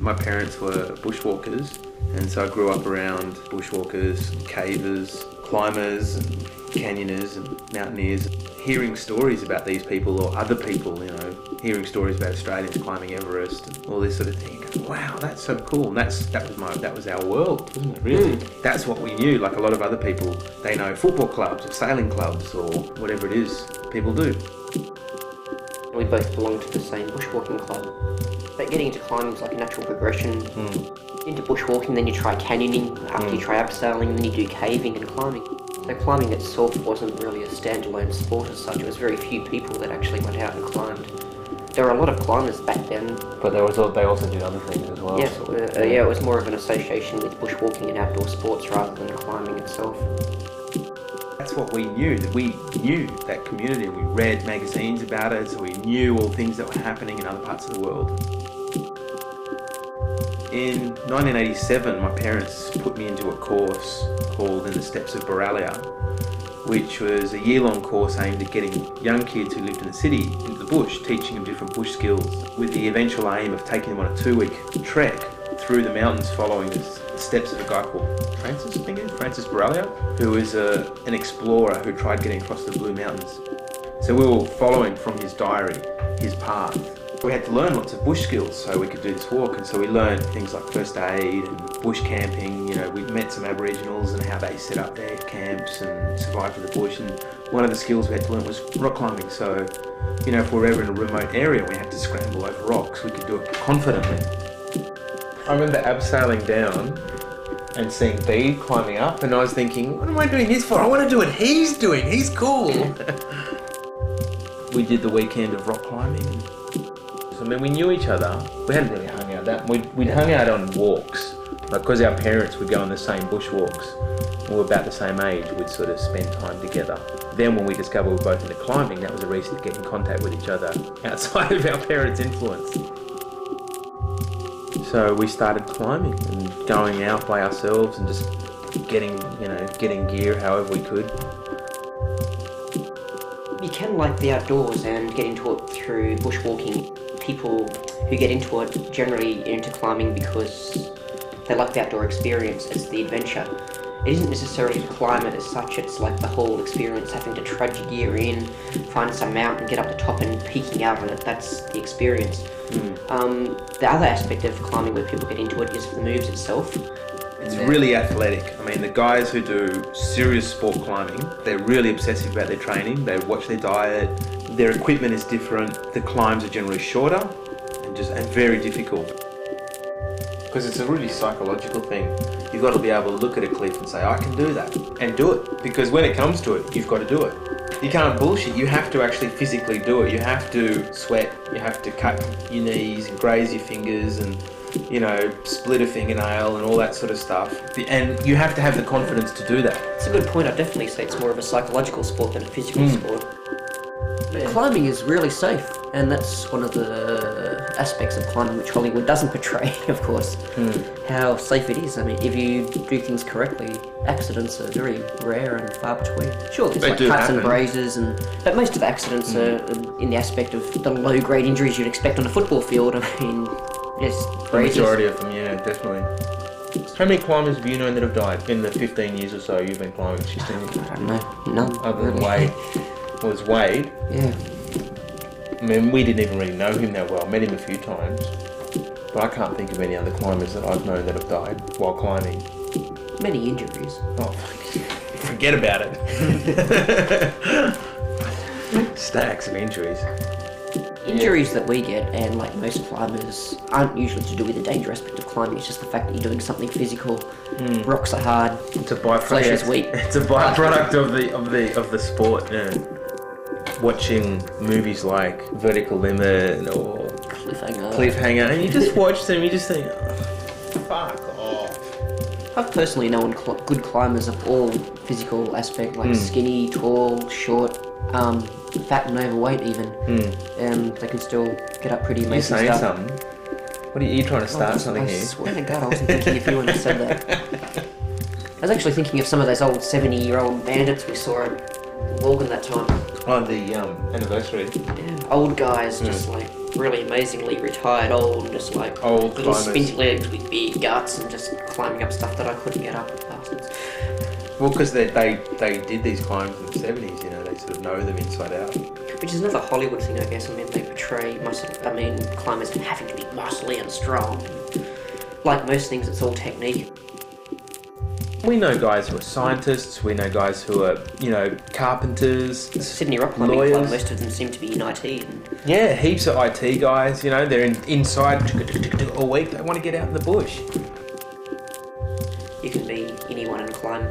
My parents were bushwalkers, and so I grew up around bushwalkers, cavers, climbers, and canyoners and mountaineers. Hearing stories about these people or other people, you know, hearing stories about Australians climbing Everest and all this sort of thing. Wow, that's so cool. And that was our world, wasn't it? Really, that's what we knew. Like a lot of other people, they know football clubs or sailing clubs or whatever it is people do. We both belong to the same bushwalking club. But getting into climbing is like a natural progression. Into bushwalking, then you try canyoning, after you try abseiling, then you do caving and climbing. So climbing itself wasn't really a standalone sport as such. It was very few people that actually went out and climbed. There were a lot of climbers back then. But they also did other things as well. Yeah, yeah, it was more of an association with bushwalking and outdoor sports rather than climbing itself. That's what we knew, that we knew that community. We read magazines about it, so we knew all things that were happening in other parts of the world. In 1987, my parents put me into a course called In the Steps of Borrelia, which was a year-long course aimed at getting young kids who lived in the city into the bush, teaching them different bush skills, with the eventual aim of taking them on a 2-week trek through the mountains following the steps of a guy called Francis Borrelia, who was an explorer who tried getting across the Blue Mountains. So we were following from his diary, his path. We had to learn lots of bush skills so we could do this walk, and so we learned things like first aid and bush camping. You know, we met some Aboriginals and how they set up their camps and survived in the bush, and one of the skills we had to learn was rock climbing. So, you know, if we were ever in a remote area we had to scramble over rocks, we could do it confidently. I remember abseiling down and seeing Bede climbing up, and I was thinking, what am I doing this for? I want to do what he's doing, he's cool. We did the weekend of rock climbing. I mean, we knew each other. We hadn't really hung out that. We'd hung out on walks, like because our parents would go on the same bushwalks. We were about the same age. We'd sort of spend time together. Then, when we discovered we were both into climbing, that was a reason to get in contact with each other outside of our parents' influence. So we started climbing and going out by ourselves and just getting gear however we could. You can like the outdoors and get into it through bushwalking. People who get into it generally into climbing because they like the outdoor experience, it's the adventure. It isn't necessarily to climb it as such, it's like the whole experience, having to trudge your gear in, find some mountain, get up the top and peeking out on it, that's the experience. The other aspect of climbing where people get into it is the moves itself. It's really athletic. I mean, the guys who do serious sport climbing, they're really obsessive about their training. They watch their diet. Their equipment is different. The climbs are generally shorter and very difficult. Because it's a really psychological thing. You've got to be able to look at a cliff and say, I can do that, and do it. Because when it comes to it, you've got to do it. You can't bullshit. You have to actually physically do it. You have to sweat. You have to cut your knees and graze your fingers and, you know, split a fingernail and all that sort of stuff. And you have to have the confidence to do that. It's a good point. I'd definitely say it's more of a psychological sport than a physical sport. Yeah. Climbing is really safe, and that's one of the aspects of climbing which Hollywood doesn't portray, of course, how safe it is. I mean, if you do things correctly, accidents are very rare and far between. Sure, there's like cuts and grazes, but most of the accidents are in the aspect of the low-grade injuries you'd expect on a football field. I mean, yes, grazes. The majority of them, yeah, definitely. How many climbers have you known that have died in the 15 years or so you've been climbing? I don't know, none. Other than Wade. Was Wade. Yeah. I mean, we didn't even really know him that well. Met him a few times. But I can't think of any other climbers that I've known that have died while climbing. Many injuries. Oh, forget about it. Stacks of injuries. Injuries that we get, and like most climbers, aren't usually to do with the danger aspect of climbing. It's just the fact that you're doing something physical. Rocks are hard. It's a byproduct. Flesh is weak. It's a byproduct of the sport. Yeah. Watching movies like Vertical Limit or Cliffhanger, and you just watch them, you just think, oh, fuck off. I've personally known good climbers of all physical aspect, like skinny, tall, short, fat and overweight even, and they can still get up pretty amazing stuff. You're saying something? What are you trying to start something here? I swear to God, I wasn't thinking of you when I said that. I was actually thinking of some of those old 70-year-old bandits we saw at Walgan that time. Oh, the anniversary. Yeah, old guys just like really amazingly retired old and just like Old little climbers. spindly legs with big guts and just climbing up stuff that I couldn't get up, bastards. Well, because they did these climbs in the 70s, you know, they sort of know them inside out. Which is another Hollywood thing, I guess. I mean, they portray climbers having to be muscly and strong. Like most things, it's all technique. We know guys who are scientists, we know guys who are, you know, carpenters, Sydney Rock Climbing lawyers. Club, most of them seem to be in IT. And Yeah, heaps of IT guys, you know, they're inside all week, they want to get out in the bush. you can be anyone and climb.